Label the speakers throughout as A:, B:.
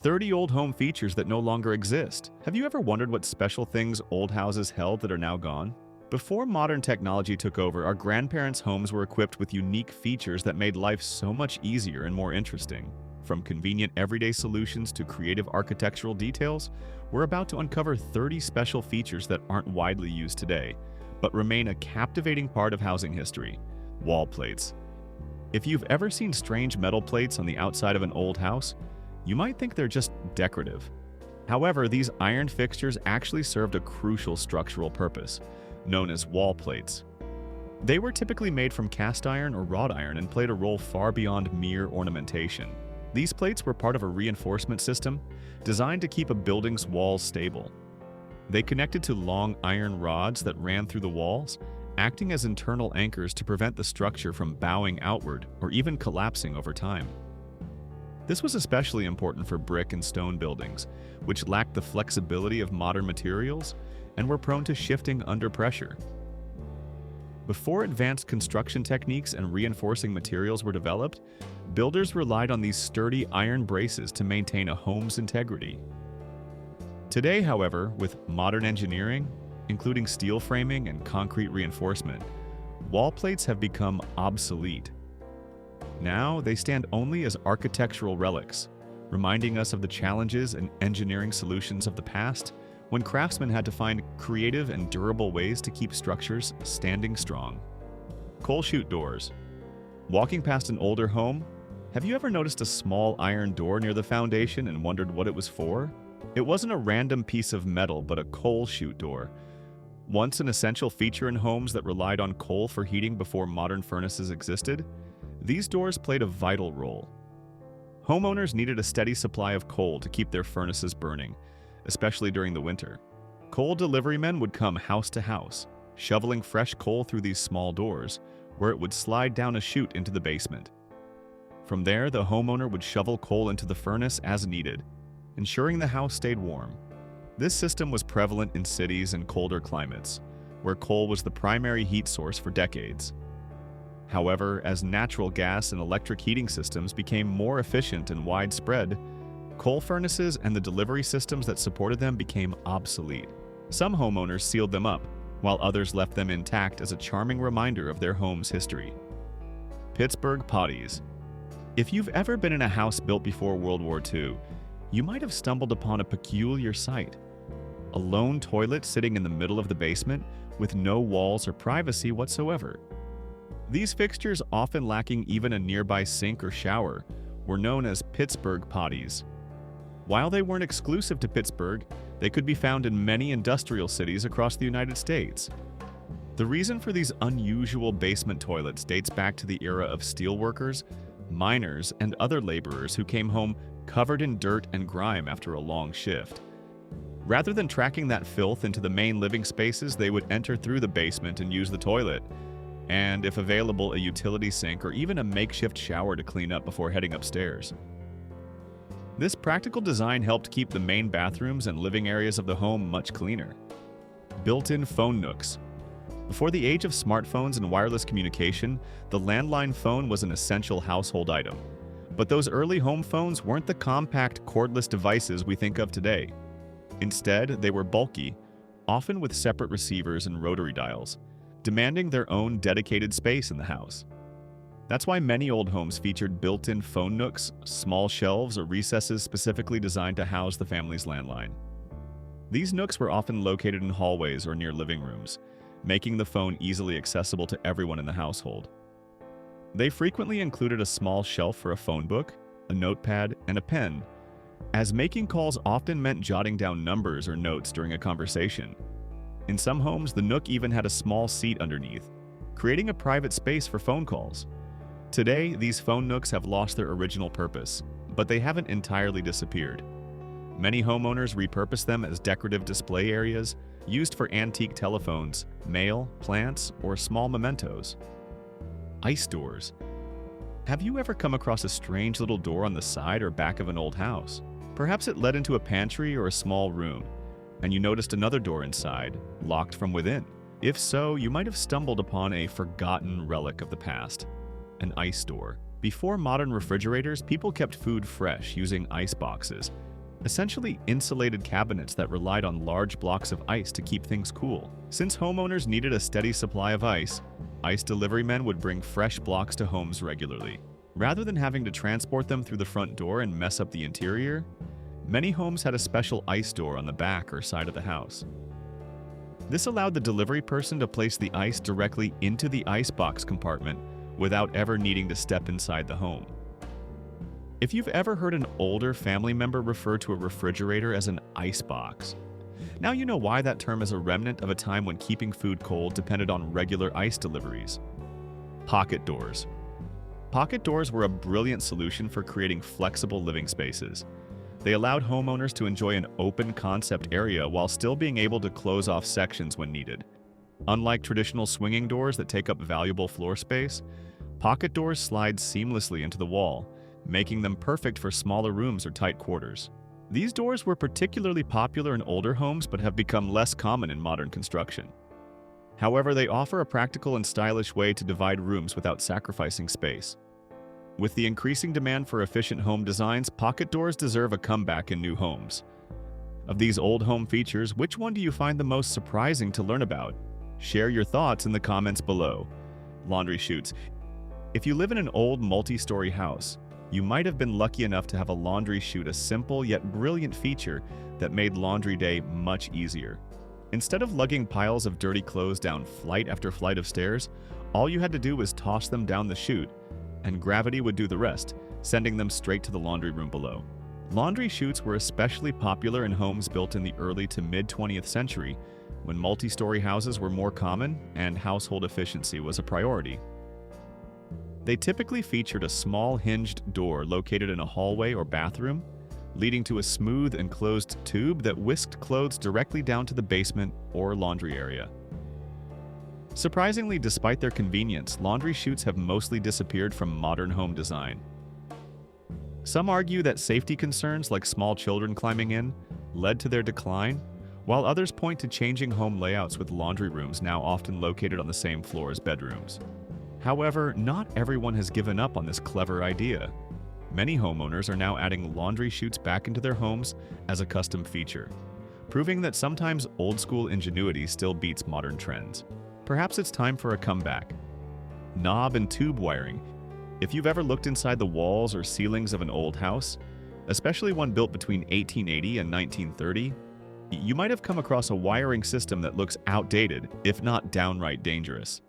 A: 30 old home features that no longer exist. Have you ever wondered what special things old houses held that are now gone? Before modern technology took over, our grandparents' homes were equipped with unique features that made life so much easier and more interesting. From convenient everyday solutions to creative architectural details, we're about to uncover 30 special features that aren't widely used today, but remain a captivating part of housing history. Wall plates. If you've ever seen strange metal plates on the outside of an old house, you might think they're just decorative. However, these iron fixtures actually served a crucial structural purpose, known as wall plates. They were typically made from cast iron or wrought iron and played a role far beyond mere ornamentation. These plates were part of a reinforcement system designed to keep a building's walls stable. They connected to long iron rods that ran through the walls, acting as internal anchors to prevent the structure from bowing outward or even collapsing over time. This was especially important for brick and stone buildings, which lacked the flexibility of modern materials and were prone to shifting under pressure. Before advanced construction techniques and reinforcing materials were developed, builders relied on these sturdy iron braces to maintain a home's integrity. Today, however, with modern engineering, including steel framing and concrete reinforcement, wall plates have become obsolete. Now, they stand only as architectural relics, reminding us of the challenges and engineering solutions of the past when craftsmen had to find creative and durable ways to keep structures standing strong. Coal chute doors. Walking past an older home, have you ever noticed a small iron door near the foundation and wondered what it was for? It wasn't a random piece of metal, but a coal chute door. Once an essential feature in homes that relied on coal for heating before modern furnaces existed, these doors played a vital role. Homeowners needed a steady supply of coal to keep their furnaces burning, especially during the winter. Coal delivery men would come house to house, shoveling fresh coal through these small doors, where it would slide down a chute into the basement. From there, the homeowner would shovel coal into the furnace as needed, ensuring the house stayed warm. This system was prevalent in cities and colder climates, where coal was the primary heat source for decades. However, as natural gas and electric heating systems became more efficient and widespread, coal furnaces and the delivery systems that supported them became obsolete. Some homeowners sealed them up, while others left them intact as a charming reminder of their home's history. Pittsburgh potties. If you've ever been in a house built before World War II, you might have stumbled upon a peculiar sight. A lone toilet sitting in the middle of the basement with no walls or privacy whatsoever. These fixtures, often lacking even a nearby sink or shower, were known as Pittsburgh potties. While they weren't exclusive to Pittsburgh, they could be found in many industrial cities across the United States. The reason for these unusual basement toilets dates back to the era of steelworkers, miners, and other laborers who came home covered in dirt and grime after a long shift. Rather than tracking that filth into the main living spaces, they would enter through the basement and use the toilet, and if available, a utility sink or even a makeshift shower to clean up before heading upstairs. This practical design helped keep the main bathrooms and living areas of the home much cleaner. Built-in phone nooks. Before the age of smartphones and wireless communication, the landline phone was an essential household item. But those early home phones weren't the compact, cordless devices we think of today. Instead, they were bulky, often with separate receivers and rotary dials, demanding their own dedicated space in the house. That's why many old homes featured built-in phone nooks, small shelves, or recesses specifically designed to house the family's landline. These nooks were often located in hallways or near living rooms, making the phone easily accessible to everyone in the household. They frequently included a small shelf for a phone book, a notepad, and a pen, as making calls often meant jotting down numbers or notes during a conversation. In some homes, the nook even had a small seat underneath, creating a private space for phone calls. Today, these phone nooks have lost their original purpose, but they haven't entirely disappeared. Many homeowners repurpose them as decorative display areas, used for antique telephones, mail, plants, or small mementos. Ice doors. Have you ever come across a strange little door on the side or back of an old house? Perhaps it led into a pantry or a small room, and you noticed another door inside, locked from within. If so, you might have stumbled upon a forgotten relic of the past, an ice door. Before modern refrigerators, people kept food fresh using ice boxes, essentially insulated cabinets that relied on large blocks of ice to keep things cool. Since homeowners needed a steady supply of ice delivery men would bring fresh blocks to homes regularly. Rather than having to transport them through the front door and mess up the interior, many homes had a special ice door on the back or side of the house. This allowed the delivery person to place the ice directly into the icebox compartment without ever needing to step inside the home. If you've ever heard an older family member refer to a refrigerator as an icebox, now you know why that term is a remnant of a time when keeping food cold depended on regular ice deliveries. Pocket doors. Pocket doors were a brilliant solution for creating flexible living spaces. They allowed homeowners to enjoy an open concept area while still being able to close off sections when needed. Unlike traditional swinging doors that take up valuable floor space, pocket doors slide seamlessly into the wall, making them perfect for smaller rooms or tight quarters. These doors were particularly popular in older homes but have become less common in modern construction. However, they offer a practical and stylish way to divide rooms without sacrificing space. With the increasing demand for efficient home designs, pocket doors deserve a comeback in new homes. Of these old home features, which one do you find the most surprising to learn about? Share your thoughts in the comments below. Laundry chutes. If you live in an old multi-story house, you might have been lucky enough to have a laundry chute, a simple yet brilliant feature that made laundry day much easier. Instead of lugging piles of dirty clothes down flight after flight of stairs, all you had to do was toss them down the chute, and gravity would do the rest, sending them straight to the laundry room below. Laundry chutes were especially popular in homes built in the early to mid-20th century, when multi-story houses were more common and household efficiency was a priority. They typically featured a small hinged door located in a hallway or bathroom, leading to a smooth enclosed tube that whisked clothes directly down to the basement or laundry area. Surprisingly, despite their convenience, laundry chutes have mostly disappeared from modern home design. Some argue that safety concerns like small children climbing in led to their decline, while others point to changing home layouts with laundry rooms now often located on the same floor as bedrooms. However, not everyone has given up on this clever idea. Many homeowners are now adding laundry chutes back into their homes as a custom feature, proving that sometimes old-school ingenuity still beats modern trends. Perhaps it's time for a comeback. Knob and tube wiring. If you've ever looked inside the walls or ceilings of an old house, especially one built between 1880 and 1930, you might have come across a wiring system that looks outdated, if not downright dangerous.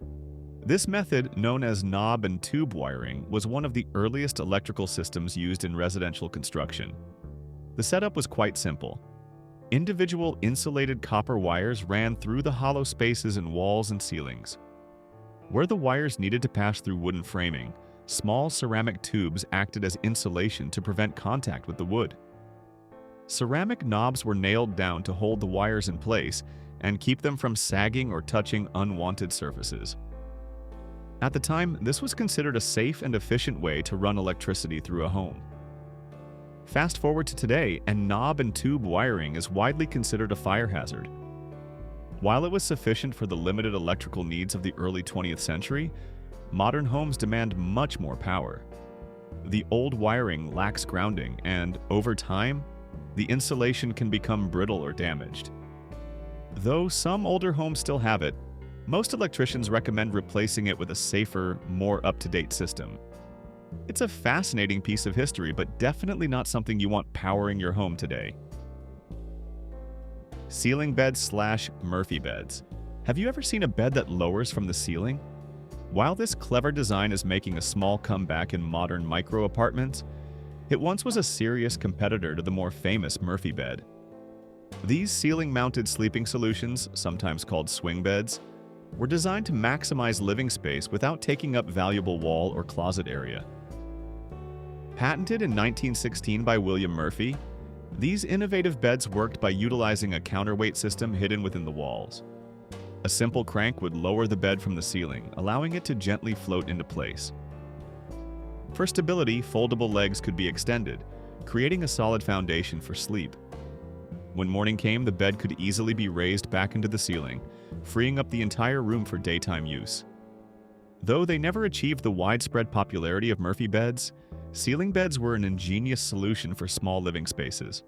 A: This method, known as knob and tube wiring, was one of the earliest electrical systems used in residential construction. The setup was quite simple. Individual insulated copper wires ran through the hollow spaces in walls and ceilings. Where the wires needed to pass through wooden framing, small ceramic tubes acted as insulation to prevent contact with the wood. Ceramic knobs were nailed down to hold the wires in place and keep them from sagging or touching unwanted surfaces. At the time, this was considered a safe and efficient way to run electricity through a home. Fast forward to today, and knob and tube wiring is widely considered a fire hazard. While it was sufficient for the limited electrical needs of the early 20th century, modern homes demand much more power. The old wiring lacks grounding, and over time, the insulation can become brittle or damaged. Though some older homes still have it, most electricians recommend replacing it with a safer, more up-to-date system. It's a fascinating piece of history, but definitely not something you want powering your home today. Ceiling beds / Murphy beds. Have you ever seen a bed that lowers from the ceiling? While this clever design is making a small comeback in modern micro-apartments, it once was a serious competitor to the more famous Murphy bed. These ceiling-mounted sleeping solutions, sometimes called swing beds, were designed to maximize living space without taking up valuable wall or closet area. Patented in 1916 by William Murphy, these innovative beds worked by utilizing a counterweight system hidden within the walls. A simple crank would lower the bed from the ceiling, allowing it to gently float into place. For stability, foldable legs could be extended, creating a solid foundation for sleep. When morning came, the bed could easily be raised back into the ceiling, freeing up the entire room for daytime use. Though they never achieved the widespread popularity of Murphy beds, ceiling beds were an ingenious solution for small living spaces.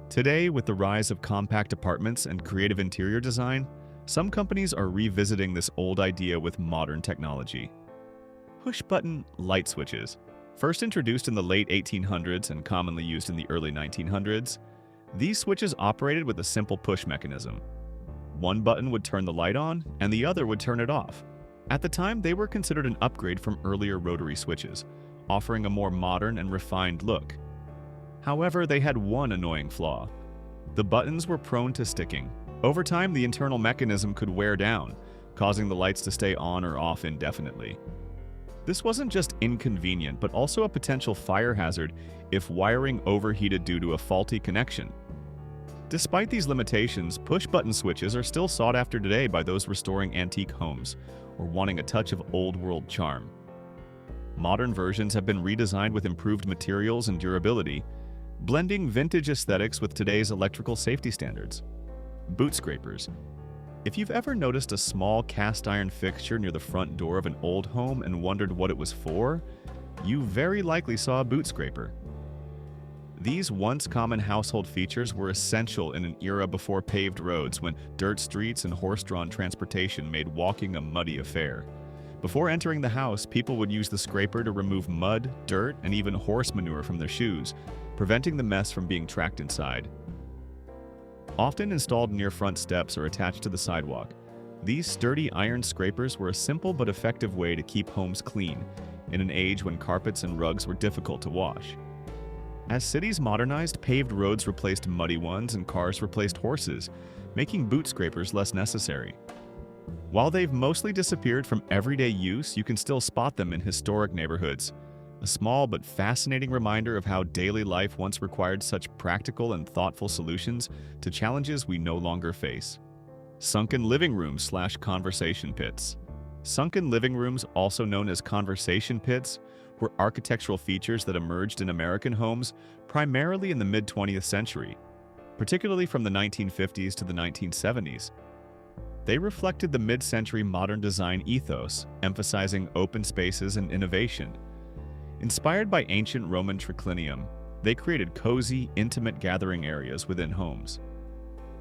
A: Today, with the rise of compact apartments and creative interior design, some companies are revisiting this old idea with modern technology. Push-button light switches. First introduced in the late 1800s and commonly used in the early 1900s, these switches operated with a simple push mechanism. One button would turn the light on, and the other would turn it off. At the time, they were considered an upgrade from earlier rotary switches, offering a more modern and refined look. However, they had one annoying flaw. The buttons were prone to sticking. Over time, the internal mechanism could wear down, causing the lights to stay on or off indefinitely. This wasn't just inconvenient, but also a potential fire hazard if wiring overheated due to a faulty connection. Despite these limitations, push-button switches are still sought after today by those restoring antique homes or wanting a touch of old-world charm. Modern versions have been redesigned with improved materials and durability, blending vintage aesthetics with today's electrical safety standards. Boot scrapers. If you've ever noticed a small cast-iron fixture near the front door of an old home and wondered what it was for, you very likely saw a boot scraper. These once common household features were essential in an era before paved roads, when dirt streets and horse-drawn transportation made walking a muddy affair. Before entering the house, people would use the scraper to remove mud, dirt, and even horse manure from their shoes, preventing the mess from being tracked inside. Often installed near front steps or attached to the sidewalk, these sturdy iron scrapers were a simple but effective way to keep homes clean in an age when carpets and rugs were difficult to wash. As cities modernized, paved roads replaced muddy ones and cars replaced horses, making boot scrapers less necessary. While they've mostly disappeared from everyday use, you can still spot them in historic neighborhoods. A small but fascinating reminder of how daily life once required such practical and thoughtful solutions to challenges we no longer face. Sunken living rooms/conversation pits. Sunken living rooms, also known as conversation pits, were architectural features that emerged in American homes primarily in the mid-20th century, particularly from the 1950s to the 1970s. They reflected the mid-century modern design ethos, emphasizing open spaces and innovation. Inspired by ancient Roman triclinium, they created cozy, intimate gathering areas within homes.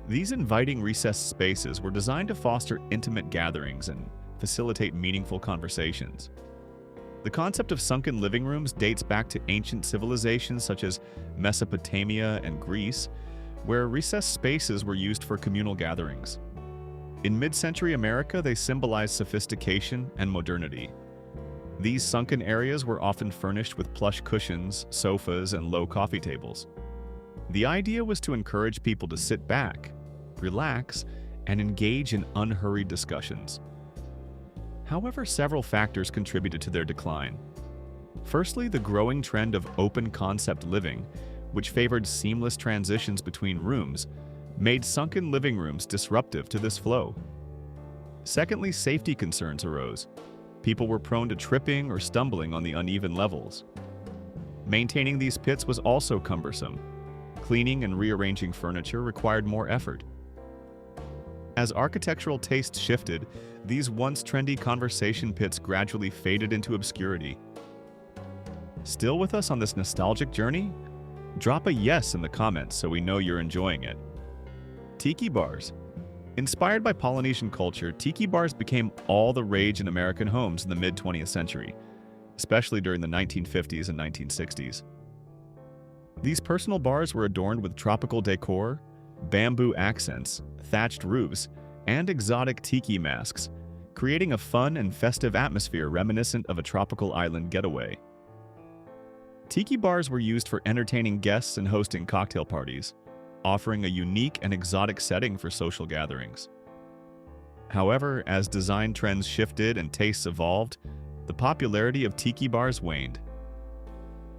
A: These inviting recessed spaces were designed to foster intimate gatherings and facilitate meaningful conversations. The concept of sunken living rooms dates back to ancient civilizations such as Mesopotamia and Greece, where recessed spaces were used for communal gatherings. In mid-century America, they symbolized sophistication and modernity. These sunken areas were often furnished with plush cushions, sofas, and low coffee tables. The idea was to encourage people to sit back, relax, and engage in unhurried discussions. However, several factors contributed to their decline. Firstly, the growing trend of open-concept living, which favored seamless transitions between rooms, made sunken living rooms disruptive to this flow. Secondly, safety concerns arose. People were prone to tripping or stumbling on the uneven levels. Maintaining these pits was also cumbersome. Cleaning and rearranging furniture required more effort. As architectural tastes shifted, these once trendy conversation pits gradually faded into obscurity. Still with us on this nostalgic journey? Drop a yes in the comments so we know you're enjoying it. Tiki bars. Inspired by Polynesian culture, tiki bars became all the rage in American homes in the mid-20th century, especially during the 1950s and 1960s. These personal bars were adorned with tropical decor, bamboo accents, thatched roofs, and exotic tiki masks, creating a fun and festive atmosphere reminiscent of a tropical island getaway. Tiki bars were used for entertaining guests and hosting cocktail parties, offering a unique and exotic setting for social gatherings. However, as design trends shifted and tastes evolved, the popularity of tiki bars waned.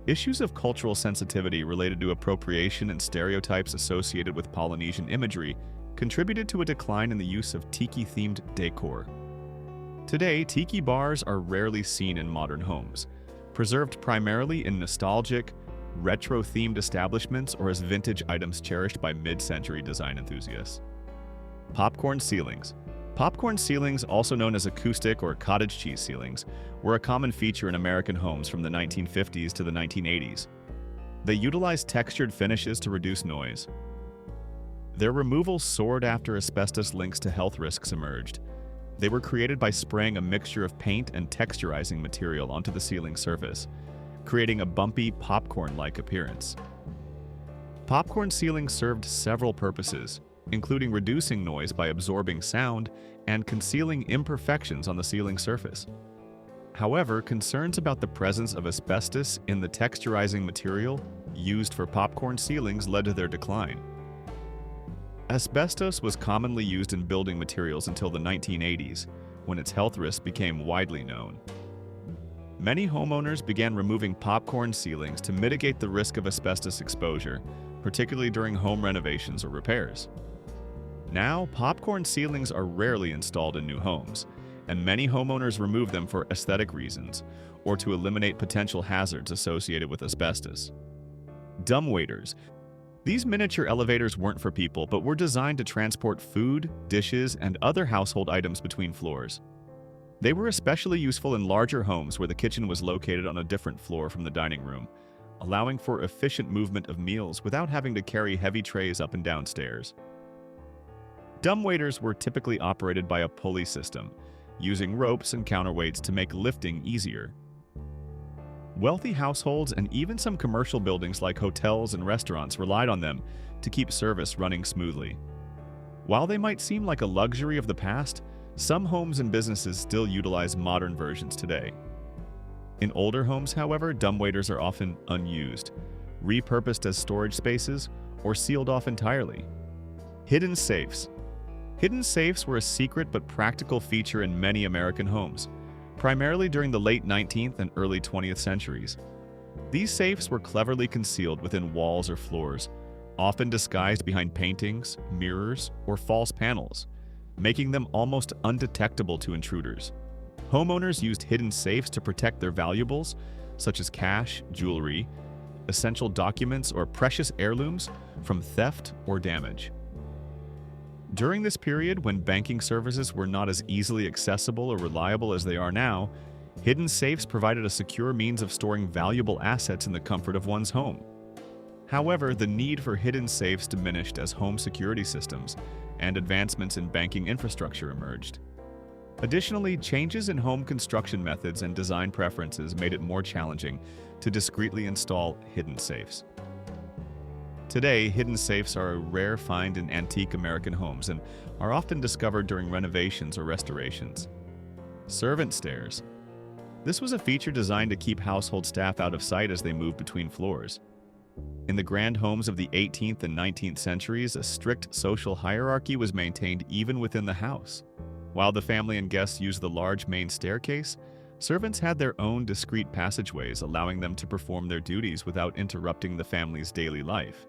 A: Issues of cultural sensitivity related to appropriation and stereotypes associated with Polynesian imagery contributed to a decline in the use of tiki-themed decor. Today, tiki bars are rarely seen in modern homes, preserved primarily in nostalgic, retro-themed establishments or as vintage items cherished by mid-century design enthusiasts. Popcorn ceilings. Popcorn ceilings, also known as acoustic or cottage cheese ceilings, were a common feature in American homes from the 1950s to the 1980s. They utilized textured finishes to reduce noise. Their removal soared after asbestos links to health risks emerged. They were created by spraying a mixture of paint and texturizing material onto the ceiling surface, creating a bumpy, popcorn-like appearance. Popcorn ceilings served several purposes, including reducing noise by absorbing sound and concealing imperfections on the ceiling surface. However, concerns about the presence of asbestos in the texturizing material used for popcorn ceilings led to their decline. Asbestos was commonly used in building materials until the 1980s, when its health risks became widely known. Many homeowners began removing popcorn ceilings to mitigate the risk of asbestos exposure, particularly during home renovations or repairs. Now, popcorn ceilings are rarely installed in new homes, and many homeowners remove them for aesthetic reasons or to eliminate potential hazards associated with asbestos. Dumbwaiters. These miniature elevators weren't for people, but were designed to transport food, dishes, and other household items between floors. They were especially useful in larger homes where the kitchen was located on a different floor from the dining room, allowing for efficient movement of meals without having to carry heavy trays up and down stairs. Dumbwaiters were typically operated by a pulley system, using ropes and counterweights to make lifting easier. Wealthy households and even some commercial buildings like hotels and restaurants relied on them to keep service running smoothly. While they might seem like a luxury of the past, some homes and businesses still utilize modern versions today. In older homes, however, dumbwaiters are often unused, repurposed as storage spaces, or sealed off entirely. Hidden safes. Hidden safes were a secret but practical feature in many American homes, primarily during the late 19th and early 20th centuries. These safes were cleverly concealed within walls or floors, often disguised behind paintings, mirrors, or false panels, making them almost undetectable to intruders. Homeowners used hidden safes to protect their valuables, such as cash, jewelry, essential documents, or precious heirlooms, from theft or damage. During this period, when banking services were not as easily accessible or reliable as they are now, hidden safes provided a secure means of storing valuable assets in the comfort of one's home. However, the need for hidden safes diminished as home security systems and advancements in banking infrastructure emerged. Additionally, changes in home construction methods and design preferences made it more challenging to discreetly install hidden safes. Today, hidden safes are a rare find in antique American homes and are often discovered during renovations or restorations. Servant stairs. This was a feature designed to keep household staff out of sight as they moved between floors. In the grand homes of the 18th and 19th centuries, a strict social hierarchy was maintained even within the house. While the family and guests used the large main staircase, servants had their own discreet passageways, allowing them to perform their duties without interrupting the family's daily life.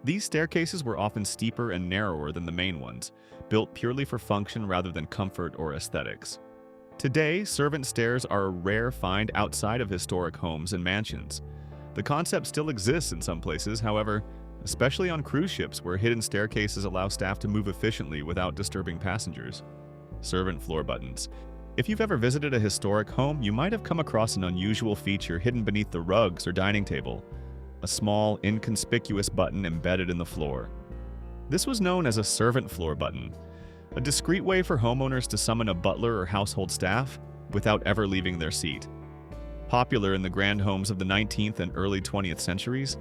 A: These staircases were often steeper and narrower than the main ones, built purely for function rather than comfort or aesthetics. Today, servant stairs are a rare find outside of historic homes and mansions. The concept still exists in some places, however, especially on cruise ships where hidden staircases allow staff to move efficiently without disturbing passengers. Servant floor buttons. If you've ever visited a historic home, you might have come across an unusual feature hidden beneath the rugs or dining table. A small, inconspicuous button embedded in the floor. This was known as a servant floor button, a discreet way for homeowners to summon a butler or household staff without ever leaving their seat. Popular in the grand homes of the 19th and early 20th centuries,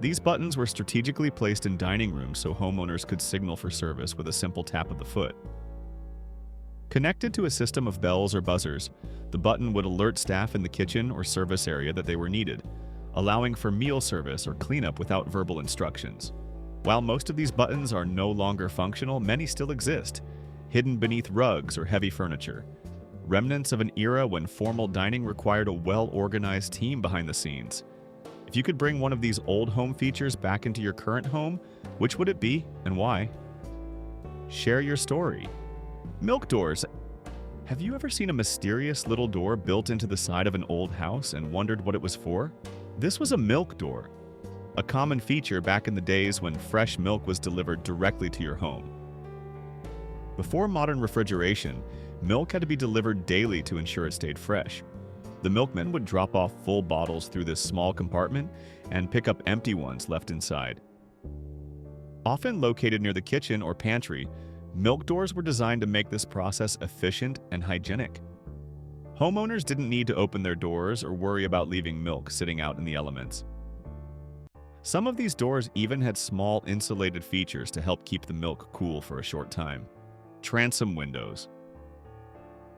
A: these buttons were strategically placed in dining rooms so homeowners could signal for service with a simple tap of the foot. Connected to a system of bells or buzzers, the button would alert staff in the kitchen or service area that they were needed, allowing for meal service or cleanup without verbal instructions. While most of these buttons are no longer functional, many still exist, hidden beneath rugs or heavy furniture. Remnants of an era when formal dining required a well-organized team behind the scenes. If you could bring one of these old home features back into your current home, which would it be and why? Share your story. Milk doors. Have you ever seen a mysterious little door built into the side of an old house and wondered what it was for? This was a milk door, a common feature back in the days when fresh milk was delivered directly to your home. Before modern refrigeration, milk had to be delivered daily to ensure it stayed fresh. The milkman would drop off full bottles through this small compartment and pick up empty ones left inside. Often located near the kitchen or pantry, milk doors were designed to make this process efficient and hygienic. Homeowners didn't need to open their doors or worry about leaving milk sitting out in the elements. Some of these doors even had small insulated features to help keep the milk cool for a short time. Transom windows.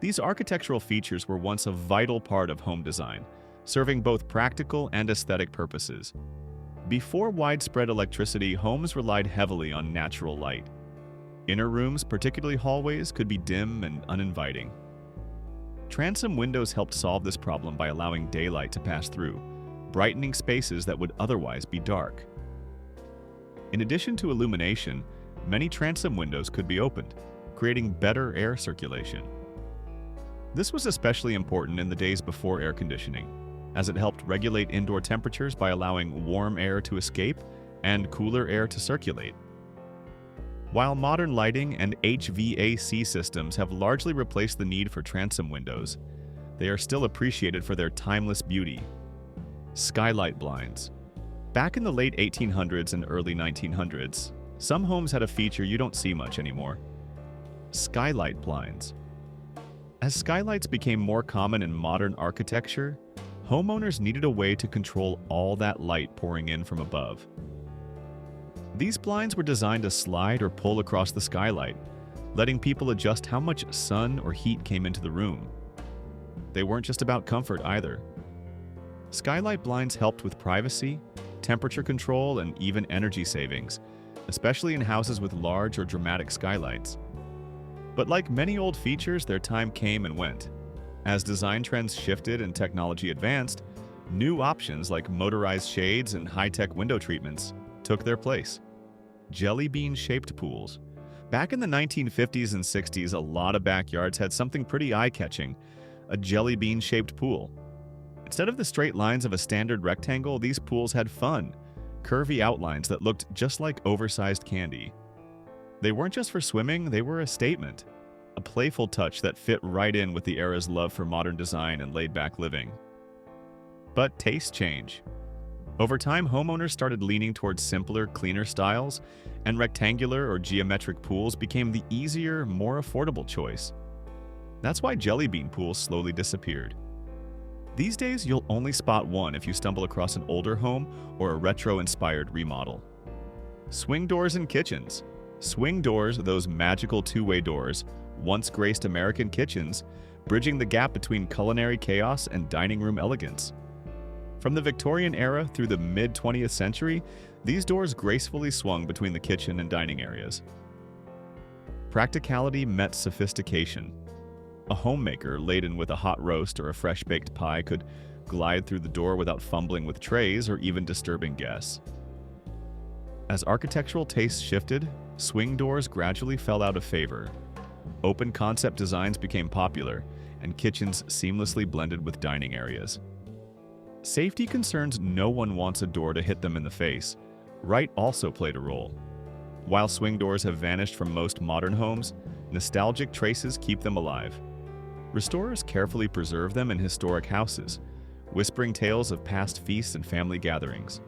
A: These architectural features were once a vital part of home design, serving both practical and aesthetic purposes. Before widespread electricity, homes relied heavily on natural light. Inner rooms, particularly hallways, could be dim and uninviting. Transom windows helped solve this problem by allowing daylight to pass through, brightening spaces that would otherwise be dark. In addition to illumination, many transom windows could be opened, creating better air circulation. This was especially important in the days before air conditioning, as it helped regulate indoor temperatures by allowing warm air to escape and cooler air to circulate. While modern lighting and HVAC systems have largely replaced the need for transom windows, they are still appreciated for their timeless beauty. Skylight blinds. Back in the late 1800s and early 1900s, some homes had a feature you don't see much anymore: skylight blinds. As skylights became more common in modern architecture, homeowners needed a way to control all that light pouring in from above. These blinds were designed to slide or pull across the skylight, letting people adjust how much sun or heat came into the room. They weren't just about comfort either. Skylight blinds helped with privacy, temperature control, and even energy savings, especially in houses with large or dramatic skylights. But like many old features, their time came and went. As design trends shifted and technology advanced, new options like motorized shades and high-tech window treatments took their place. Jellybean-shaped pools. Back in the 1950s and 60s, a lot of backyards had something pretty eye-catching: a jellybean-shaped pool. Instead of the straight lines of a standard rectangle, these pools had fun, curvy outlines that looked just like oversized candy. They weren't just for swimming, they were a statement, a playful touch that fit right in with the era's love for modern design and laid-back living. But tastes change. Over time, homeowners started leaning towards simpler, cleaner styles, and rectangular or geometric pools became the easier, more affordable choice. That's why jellybean pools slowly disappeared. These days, you'll only spot one if you stumble across an older home or a retro-inspired remodel. Swing doors in kitchens. Swing doors, those magical two-way doors, once graced American kitchens, bridging the gap between culinary chaos and dining room elegance. From the Victorian era through the mid-20th century, these doors gracefully swung between the kitchen and dining areas. Practicality met sophistication. A homemaker laden with a hot roast or a fresh-baked pie could glide through the door without fumbling with trays or even disturbing guests. As architectural tastes shifted, swing doors gradually fell out of favor. Open concept designs became popular, and kitchens seamlessly blended with dining areas. Safety concerns: no one wants a door to hit them in the face. Height also played a role. While swing doors have vanished from most modern homes, nostalgic traces keep them alive. Restorers carefully preserve them in historic houses, whispering tales of past feasts and family gatherings.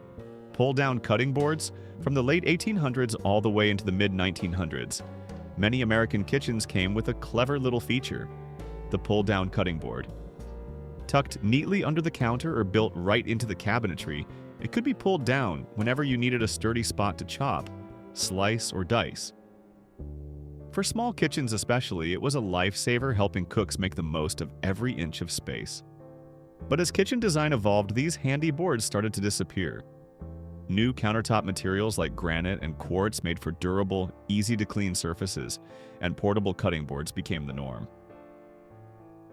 A: Pull-down cutting boards, from the late 1800s all the way into the mid-1900s, many American kitchens came with a clever little feature: the pull-down cutting board. Tucked neatly under the counter or built right into the cabinetry, it could be pulled down whenever you needed a sturdy spot to chop, slice, or dice. For small kitchens especially, it was a lifesaver, helping cooks make the most of every inch of space. But as kitchen design evolved, these handy boards started to disappear. New countertop materials like granite and quartz made for durable, easy-to-clean surfaces, and portable cutting boards became the norm.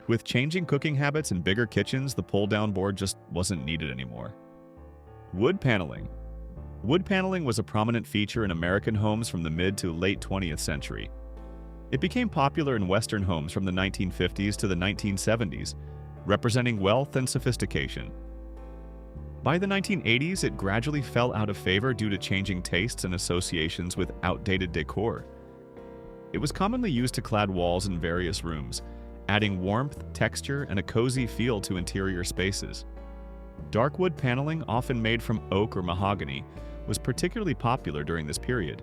A: With changing cooking habits and bigger kitchens, the pull-down board just wasn't needed anymore. Wood paneling. Wood paneling was a prominent feature in American homes from the mid to late 20th century. It became popular in Western homes from the 1950s to the 1970s, representing wealth and sophistication. By the 1980s, it gradually fell out of favor due to changing tastes and associations with outdated decor. It was commonly used to clad walls in various rooms, adding warmth, texture, and a cozy feel to interior spaces. Dark wood paneling, often made from oak or mahogany, was particularly popular during this period,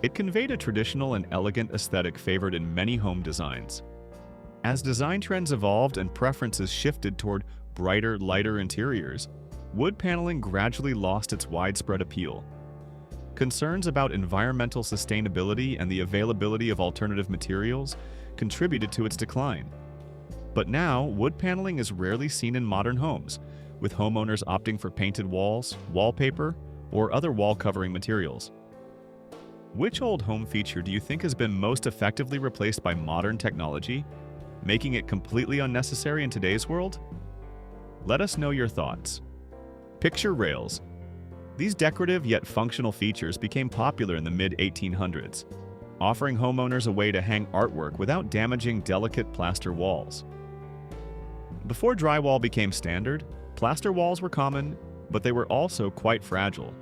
A: It conveyed a traditional and elegant aesthetic favored in many home designs. As design trends evolved and preferences shifted toward brighter, lighter interiors, wood paneling gradually lost its widespread appeal. Concerns about environmental sustainability and the availability of alternative materials contributed to its decline. But now, wood paneling is rarely seen in modern homes, with homeowners opting for painted walls, wallpaper, or other wall-covering materials. Which old home feature do you think has been most effectively replaced by modern technology, making it completely unnecessary in today's world? Let us know your thoughts. Picture rails. These decorative yet functional features became popular in the mid-1800s, offering homeowners a way to hang artwork without damaging delicate plaster walls. Before drywall became standard, plaster walls were common, but they were also quite fragile.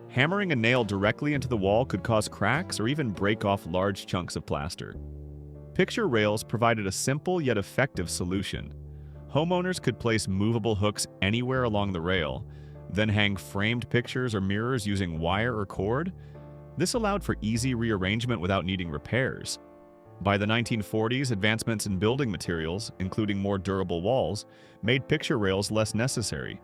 A: Hammering a nail directly into the wall could cause cracks or even break off large chunks of plaster. Picture rails provided a simple yet effective solution. Homeowners could place movable hooks anywhere along the rail, then hang framed pictures or mirrors using wire or cord. This allowed for easy rearrangement without needing repairs. By the 1940s, advancements in building materials, including more durable walls, made picture rails less necessary.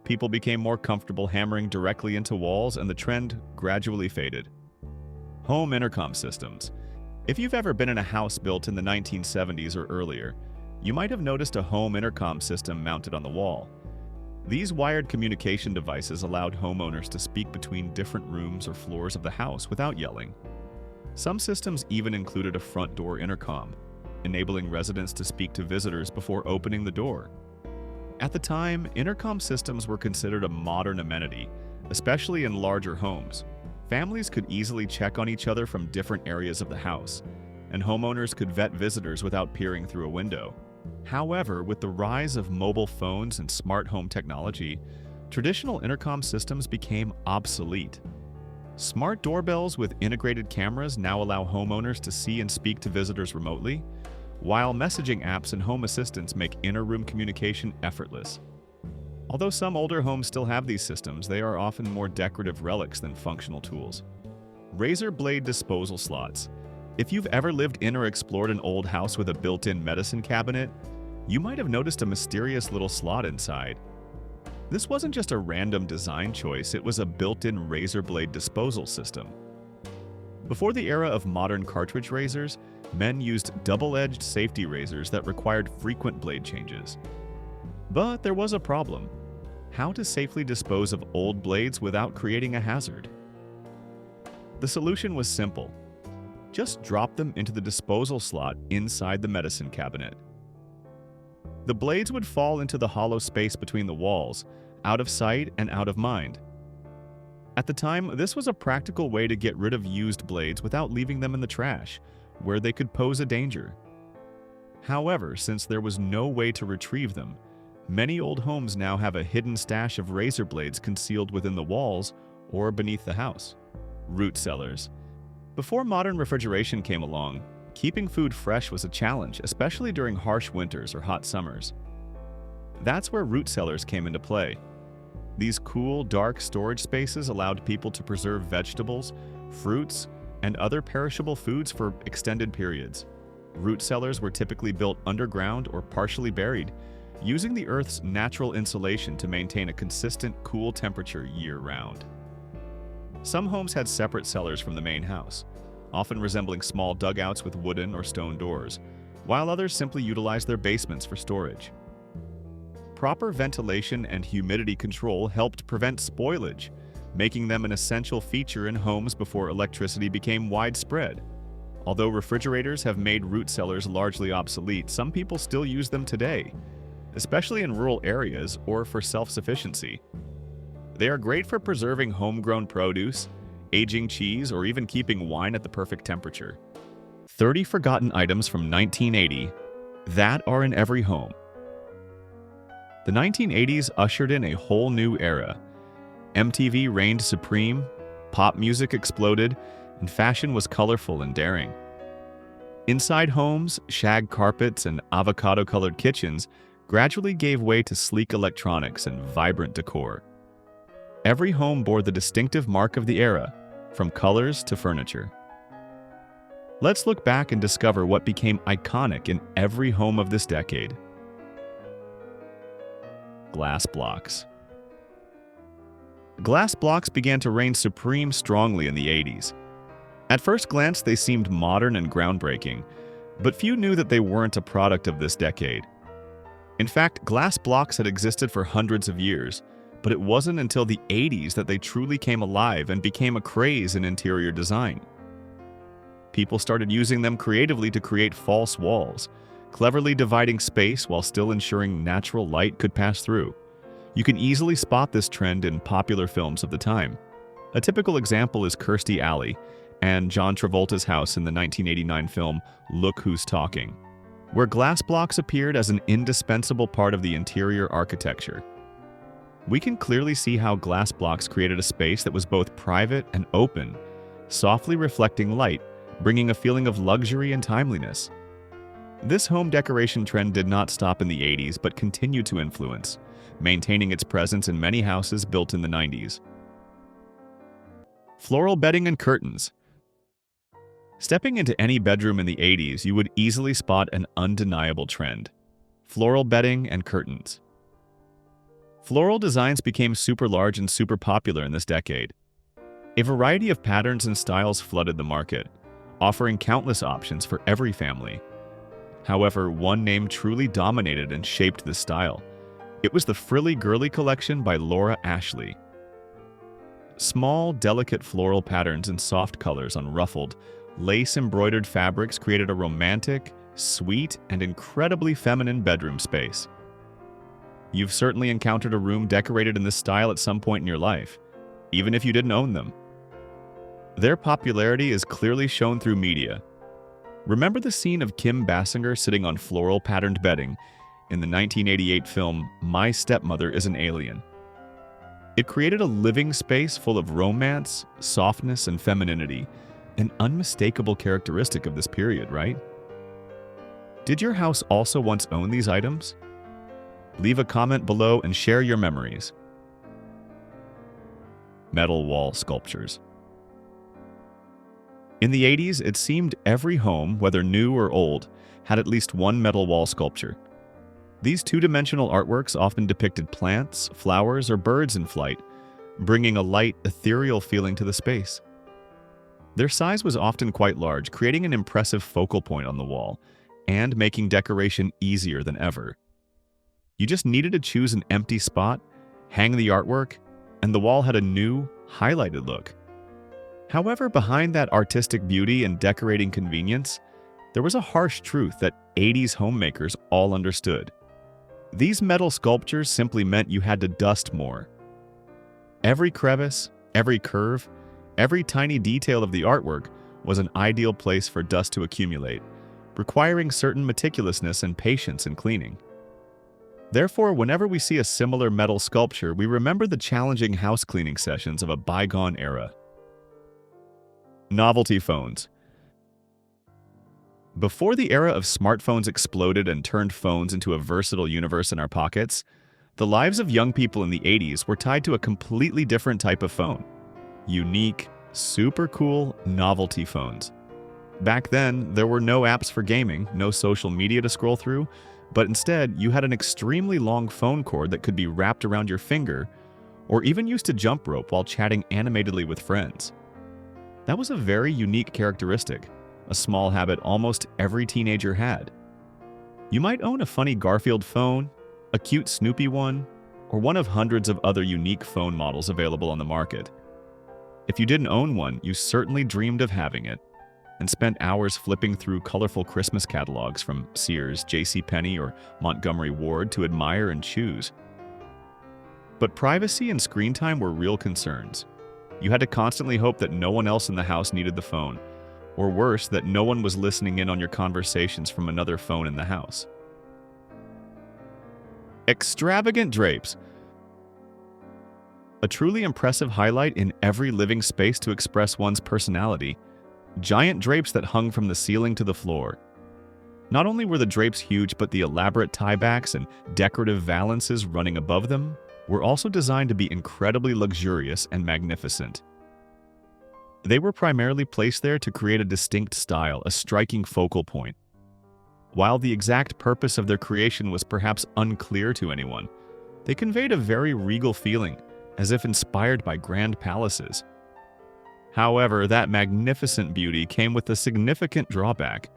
A: People became more comfortable hammering directly into walls, and the trend gradually faded. Home intercom systems. If you've ever been in a house built in the 1970s or earlier, you might have noticed a home intercom system mounted on the wall. These wired communication devices allowed homeowners to speak between different rooms or floors of the house without yelling. Some systems even included a front door intercom, enabling residents to speak to visitors before opening the door. At the time, intercom systems were considered a modern amenity, especially in larger homes. Families could easily check on each other from different areas of the house, and homeowners could vet visitors without peering through a window. However, with the rise of mobile phones and smart home technology, traditional intercom systems became obsolete. Smart doorbells with integrated cameras now allow homeowners to see and speak to visitors remotely, while messaging apps and home assistants make inter-room communication effortless. Although some older homes still have these systems, they are often more decorative relics than functional tools. Razor blade disposal slots. If you've ever lived in or explored an old house with a built-in medicine cabinet, you might have noticed a mysterious little slot inside. This wasn't just a random design choice, it was a built-in razor blade disposal system. Before the era of modern cartridge razors, men used double-edged safety razors that required frequent blade changes. But there was a problem: how to safely dispose of old blades without creating a hazard. The solution was simple. Just drop them into the disposal slot inside the medicine cabinet. The blades would fall into the hollow space between the walls, out of sight and out of mind. At the time, this was a practical way to get rid of used blades without leaving them in the trash, where they could pose a danger. However, since there was no way to retrieve them, many old homes now have a hidden stash of razor blades concealed within the walls or beneath the house. Root cellars. Before modern refrigeration came along, keeping food fresh was a challenge, especially during harsh winters or hot summers. That's where root cellars came into play. These cool, dark storage spaces allowed people to preserve vegetables, fruits, and other perishable foods for extended periods. Root cellars were typically built underground or partially buried, using the Earth's natural insulation to maintain a consistent, cool temperature year-round. Some homes had separate cellars from the main house, often resembling small dugouts with wooden or stone doors, while others simply utilized their basements for storage. Proper ventilation and humidity control helped prevent spoilage, making them an essential feature in homes before electricity became widespread. Although refrigerators have made root cellars largely obsolete, some people still use them today, especially in rural areas or for self-sufficiency. They are great for preserving homegrown produce, aging cheese, or even keeping wine at the perfect temperature. 30 forgotten items from 1980 that are in every home. The 1980s ushered in a whole new era. MTV reigned supreme, pop music exploded, and fashion was colorful and daring. Inside homes, shag carpets and avocado-colored kitchens gradually gave way to sleek electronics and vibrant decor. Every home bore the distinctive mark of the era, from colors to furniture. Let's look back and discover what became iconic in every home of this decade. Glass blocks. Glass blocks began to reign supreme strongly in the 80s. At first glance, they seemed modern and groundbreaking, but few knew that they weren't a product of this decade. In fact, glass blocks had existed for hundreds of years, but it wasn't until the 80s that they truly came alive and became a craze in interior design. People started using them creatively to create false walls, cleverly dividing space while still ensuring natural light could pass through. You can easily spot this trend in popular films of the time. A typical example is Kirstie Alley and John Travolta's house in the 1989 film Look Who's Talking, where glass blocks appeared as an indispensable part of the interior architecture. We can clearly see how glass blocks created a space that was both private and open, softly reflecting light, bringing a feeling of luxury and timeliness. This home decoration trend did not stop in the 80s but continued to influence, maintaining its presence in many houses built in the 90s. Floral bedding and curtains. Stepping into any bedroom in the 80s, you would easily spot an undeniable trend: floral bedding and curtains. Floral designs became super large and super popular in this decade. A variety of patterns and styles flooded the market, offering countless options for every family. However, one name truly dominated and shaped this style. It was the Frilly Girly collection by Laura Ashley. Small, delicate floral patterns and soft colors on ruffled, lace-embroidered fabrics created a romantic, sweet, and incredibly feminine bedroom space. You've certainly encountered a room decorated in this style at some point in your life, even if you didn't own them. Their popularity is clearly shown through media. Remember the scene of Kim Basinger sitting on floral-patterned bedding in the 1988 film My Stepmother is an Alien? It created a living space full of romance, softness, and femininity, an unmistakable characteristic of this period, right? Did your house also once own these items? Leave a comment below and share your memories. Metal wall sculptures. In the 80s, it seemed every home, whether new or old, had at least one metal wall sculpture. These two-dimensional artworks often depicted plants, flowers, or birds in flight, bringing a light, ethereal feeling to the space. Their size was often quite large, creating an impressive focal point on the wall, and making decoration easier than ever. You just needed to choose an empty spot, hang the artwork, and the wall had a new, highlighted look. However, behind that artistic beauty and decorating convenience, there was a harsh truth that 80s homemakers all understood. These metal sculptures simply meant you had to dust more. Every crevice, every curve, every tiny detail of the artwork was an ideal place for dust to accumulate, requiring certain meticulousness and patience in cleaning. Therefore, whenever we see a similar metal sculpture, we remember the challenging house cleaning sessions of a bygone era. Novelty phones. Before the era of smartphones exploded and turned phones into a versatile universe in our pockets, the lives of young people in the 80s were tied to a completely different type of phone: unique, super cool novelty phones. Back then, there were no apps for gaming, no social media to scroll through, but instead, you had an extremely long phone cord that could be wrapped around your finger, or even used to jump rope while chatting animatedly with friends. That was a very unique characteristic, a small habit almost every teenager had. You might own a funny Garfield phone, a cute Snoopy one, or one of hundreds of other unique phone models available on the market. If you didn't own one, you certainly dreamed of having it, and spent hours flipping through colorful Christmas catalogs from Sears, JCPenney, or Montgomery Ward to admire and choose. But privacy and screen time were real concerns. You had to constantly hope that no one else in the house needed the phone, or worse, that no one was listening in on your conversations from another phone in the house. Extravagant drapes. A truly impressive highlight in every living space to express one's personality. Giant drapes that hung from the ceiling to the floor. Not only were the drapes huge, but the elaborate tiebacks and decorative valances running above them were also designed to be incredibly luxurious and magnificent. They were primarily placed there to create a distinct style, a striking focal point. While the exact purpose of their creation was perhaps unclear to anyone, they conveyed a very regal feeling, as if inspired by grand palaces. However, that magnificent beauty came with a significant drawback.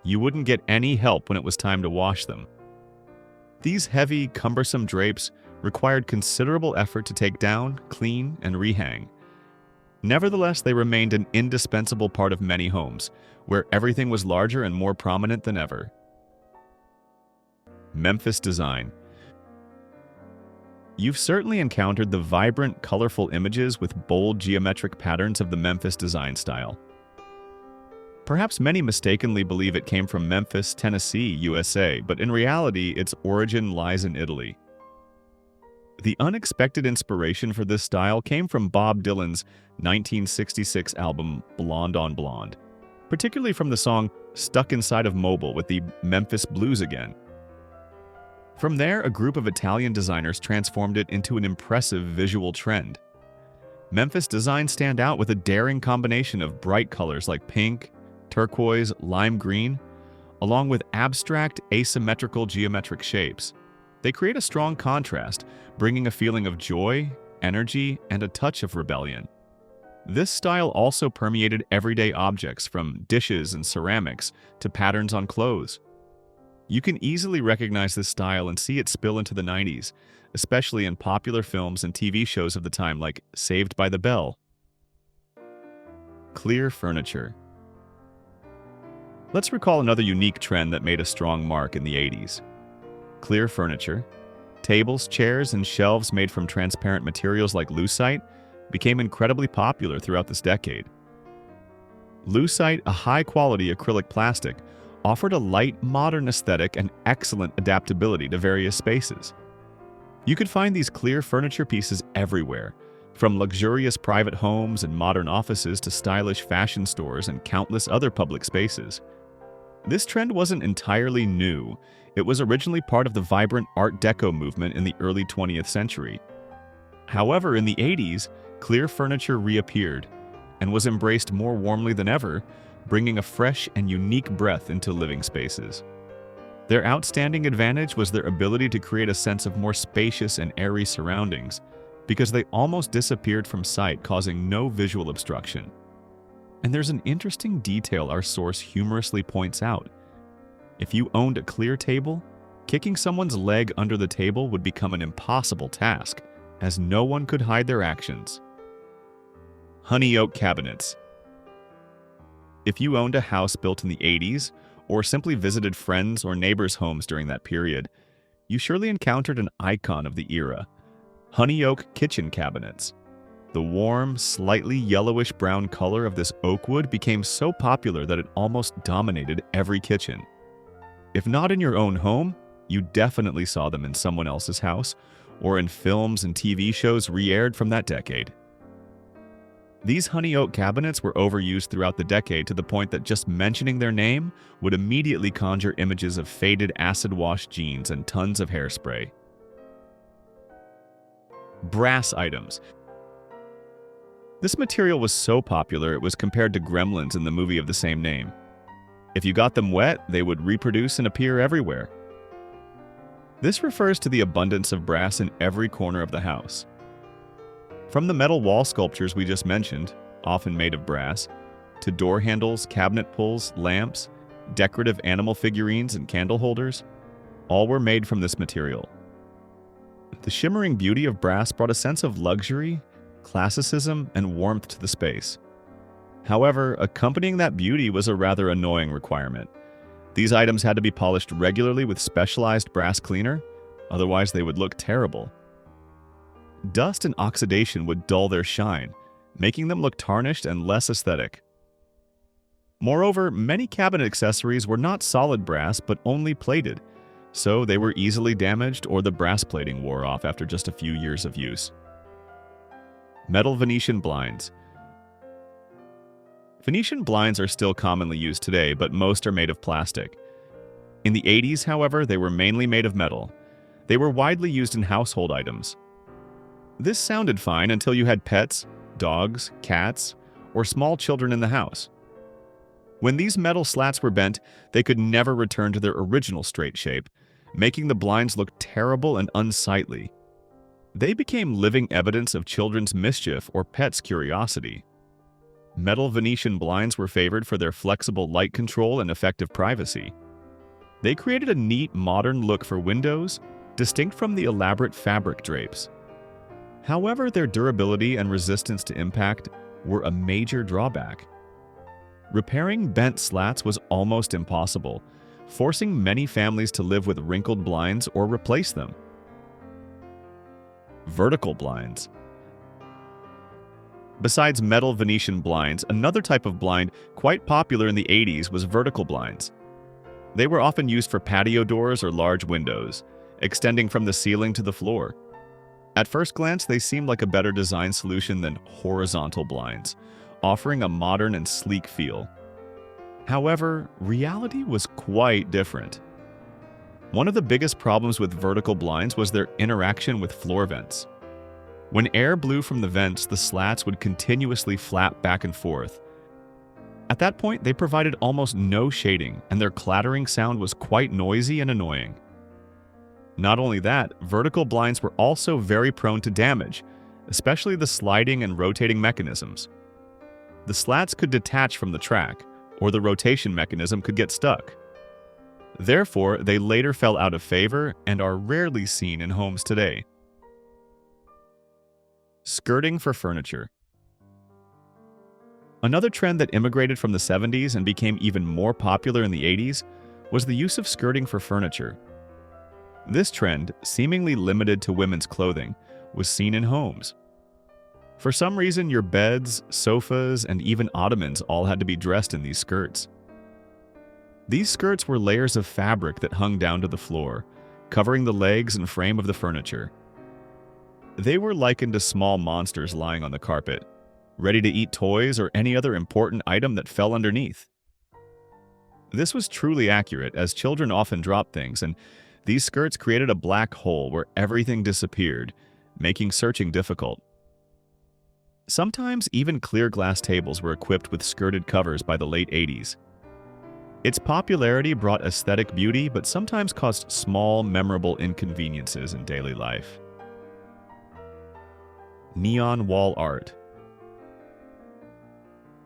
A: You wouldn't get any help when it was time to wash them. These heavy, cumbersome drapes required considerable effort to take down, clean, and rehang. Nevertheless, they remained an indispensable part of many homes, where everything was larger and more prominent than ever. Memphis design. You've certainly encountered the vibrant, colorful images with bold geometric patterns of the Memphis design style. Perhaps many mistakenly believe it came from Memphis, Tennessee, USA, but in reality, its origin lies in Italy. The unexpected inspiration for this style came from Bob Dylan's 1966 album Blonde on Blonde, particularly from the song Stuck Inside of Mobile with the Memphis Blues Again. From there, a group of Italian designers transformed it into an impressive visual trend. Memphis designs stand out with a daring combination of bright colors like pink, turquoise, lime green, along with abstract, asymmetrical geometric shapes. They create a strong contrast, bringing a feeling of joy, energy, and a touch of rebellion. This style also permeated everyday objects from dishes and ceramics to patterns on clothes. You can easily recognize this style and see it spill into the 90s, especially in popular films and TV shows of the time like Saved by the Bell. Clear furniture. Let's recall another unique trend that made a strong mark in the 80s. Clear furniture. Tables, chairs, and shelves made from transparent materials like lucite became incredibly popular throughout this decade. Lucite, a high-quality acrylic plastic, offered a light, modern aesthetic and excellent adaptability to various spaces. You could find these clear furniture pieces everywhere, from luxurious private homes and modern offices to stylish fashion stores and countless other public spaces. This trend wasn't entirely new. It was originally part of the vibrant Art Deco movement in the early 20th century. However, in the 80s, clear furniture reappeared and was embraced more warmly than ever, bringing a fresh and unique breath into living spaces. Their outstanding advantage was their ability to create a sense of more spacious and airy surroundings, because they almost disappeared from sight, causing no visual obstruction. And there's an interesting detail our source humorously points out. If you owned a clear table, kicking someone's leg under the table would become an impossible task, as no one could hide their actions. Honey oak cabinets. If you owned a house built in the 80s, or simply visited friends' or neighbors' homes during that period, you surely encountered an icon of the era: honey oak kitchen cabinets. The warm, slightly yellowish-brown color of this oak wood became so popular that it almost dominated every kitchen. If not in your own home, you definitely saw them in someone else's house, or in films and TV shows re-aired from that decade. These honey oak cabinets were overused throughout the decade to the point that just mentioning their name would immediately conjure images of faded acid-wash jeans and tons of hairspray. Brass items. This material was so popular it was compared to gremlins in the movie of the same name. If you got them wet, they would reproduce and appear everywhere. This refers to the abundance of brass in every corner of the house. From the metal wall sculptures we just mentioned, often made of brass, to door handles, cabinet pulls, lamps, decorative animal figurines, and candle holders, all were made from this material. The shimmering beauty of brass brought a sense of luxury, classicism, and warmth to the space. However, accompanying that beauty was a rather annoying requirement. These items had to be polished regularly with specialized brass cleaner, otherwise they would look terrible. Dust and oxidation would dull their shine, making them look tarnished and less aesthetic. Moreover, many cabinet accessories were not solid brass but only plated, so they were easily damaged or the brass plating wore off after just a few years of use. Metal Venetian blinds. Venetian blinds are still commonly used today, but most are made of plastic. In the 80s, however, they were mainly made of metal. They were widely used in household items. This sounded fine until you had pets, dogs, cats, or small children in the house. When these metal slats were bent, they could never return to their original straight shape, making the blinds look terrible and unsightly. They became living evidence of children's mischief or pets' curiosity. Metal Venetian blinds were favored for their flexible light control and effective privacy. They created a neat, modern look for windows, distinct from the elaborate fabric drapes. However, their durability and resistance to impact were a major drawback. Repairing bent slats was almost impossible, forcing many families to live with wrinkled blinds or replace them. Vertical blinds. Besides metal Venetian blinds, another type of blind quite popular in the 80s was vertical blinds. They were often used for patio doors or large windows, extending from the ceiling to the floor. At first glance, they seemed like a better design solution than horizontal blinds, offering a modern and sleek feel. However, reality was quite different. One of the biggest problems with vertical blinds was their interaction with floor vents. When air blew from the vents, the slats would continuously flap back and forth. At that point, they provided almost no shading, and their clattering sound was quite noisy and annoying. Not only that, vertical blinds were also very prone to damage, especially the sliding and rotating mechanisms. The slats could detach from the track, or the rotation mechanism could get stuck. Therefore, they later fell out of favor and are rarely seen in homes today. Skirting for furniture. Another trend that immigrated from the 70s and became even more popular in the 80s was the use of skirting for furniture. This trend, seemingly limited to women's clothing, was seen in homes. For some reason, your beds, sofas, and even ottomans all had to be dressed in these skirts. These skirts were layers of fabric that hung down to the floor, covering the legs and frame of the furniture. They were likened to small monsters lying on the carpet, ready to eat toys or any other important item that fell underneath. This was truly accurate, as children often dropped things, and these skirts created a black hole where everything disappeared, making searching difficult. Sometimes even clear glass tables were equipped with skirted covers by the late 80s. Its popularity brought aesthetic beauty, but sometimes caused small, memorable inconveniences in daily life. Neon wall art.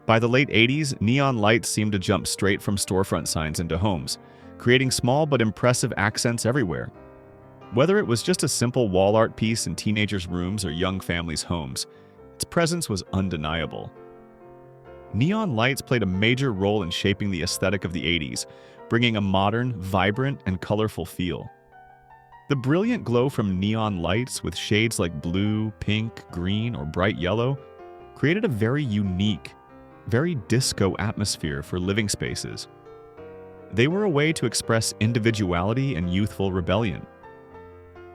A: By the late 80s, neon lights seemed to jump straight from storefront signs into homes, creating small but impressive accents everywhere. Whether it was just a simple wall art piece in teenagers' rooms or young families' homes, its presence was undeniable. Neon lights played a major role in shaping the aesthetic of the 80s, bringing a modern, vibrant, and colorful feel. The brilliant glow from neon lights with shades like blue, pink, green, or bright yellow created a very unique, very disco atmosphere for living spaces. They were a way to express individuality and youthful rebellion.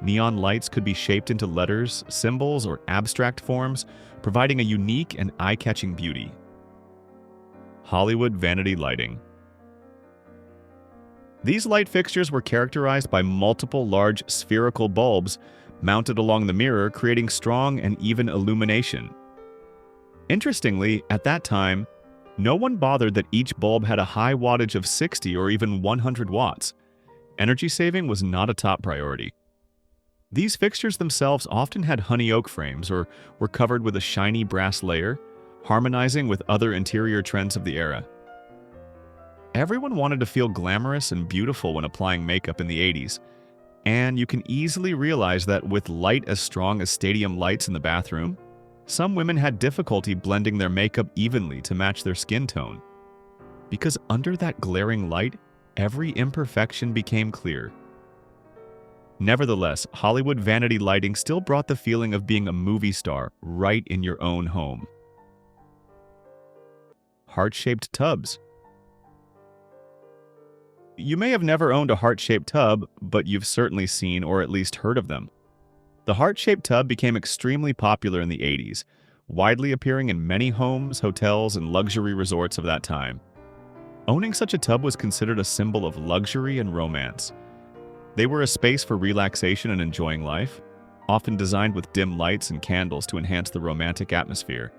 A: Neon lights could be shaped into letters, symbols, or abstract forms, providing a unique and eye-catching beauty. Hollywood vanity lighting. These light fixtures were characterized by multiple large spherical bulbs mounted along the mirror, creating strong and even illumination. Interestingly, at that time, no one bothered that each bulb had a high wattage of 60 or even 100 watts. Energy saving was not a top priority. These fixtures themselves often had honey oak frames or were covered with a shiny brass layer, harmonizing with other interior trends of the era. Everyone wanted to feel glamorous and beautiful when applying makeup in the 80s, and you can easily realize that with light as strong as stadium lights in the bathroom, some women had difficulty blending their makeup evenly to match their skin tone. Because under that glaring light, every imperfection became clear. Nevertheless, Hollywood vanity lighting still brought the feeling of being a movie star right in your own home. Heart-shaped tubs. You may have never owned a heart-shaped tub, but you've certainly seen or at least heard of them. The heart-shaped tub became extremely popular in the 80s, widely appearing in many homes, hotels, and luxury resorts of that time. Owning such a tub was considered a symbol of luxury and romance. They were a space for relaxation and enjoying life, often designed with dim lights and candles to enhance the romantic atmosphere.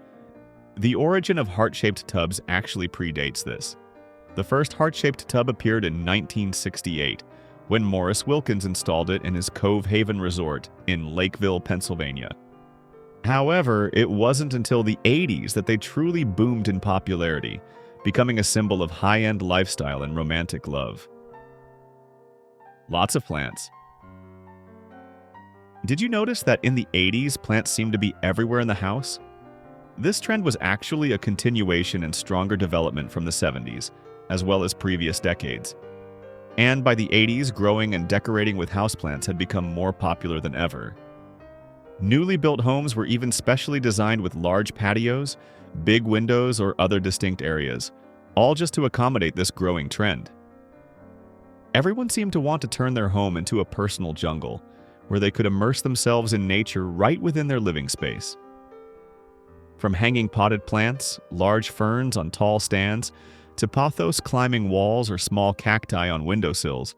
A: The origin of heart-shaped tubs actually predates this. The first heart-shaped tub appeared in 1968, when Morris Wilkins installed it in his Cove Haven Resort in Lakeville, Pennsylvania. However, it wasn't until the 80s that they truly boomed in popularity, becoming a symbol of high-end lifestyle and romantic love. Lots of plants. Did you notice that in the 80s, plants seemed to be everywhere in the house? This trend was actually a continuation and stronger development from the 70s, as well as previous decades. And by the 80s, growing and decorating with houseplants had become more popular than ever. Newly built homes were even specially designed with large patios, big windows, or other distinct areas, all just to accommodate this growing trend. Everyone seemed to want to turn their home into a personal jungle, where they could immerse themselves in nature right within their living space. From hanging potted plants, large ferns on tall stands, to pothos climbing walls or small cacti on windowsills,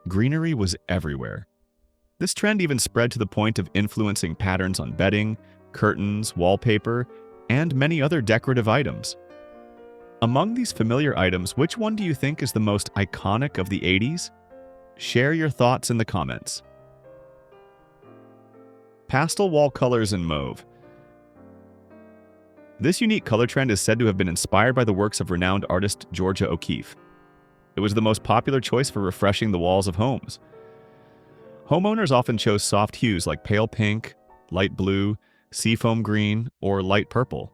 A: greenery was everywhere. This trend even spread to the point of influencing patterns on bedding, curtains, wallpaper, and many other decorative items. Among these familiar items, which one do you think is the most iconic of the 80s? Share your thoughts in the comments. Pastel wall colors in mauve. This unique color trend is said to have been inspired by the works of renowned artist Georgia O'Keeffe. It was the most popular choice for refreshing the walls of homes. Homeowners often chose soft hues like pale pink, light blue, seafoam green, or light purple.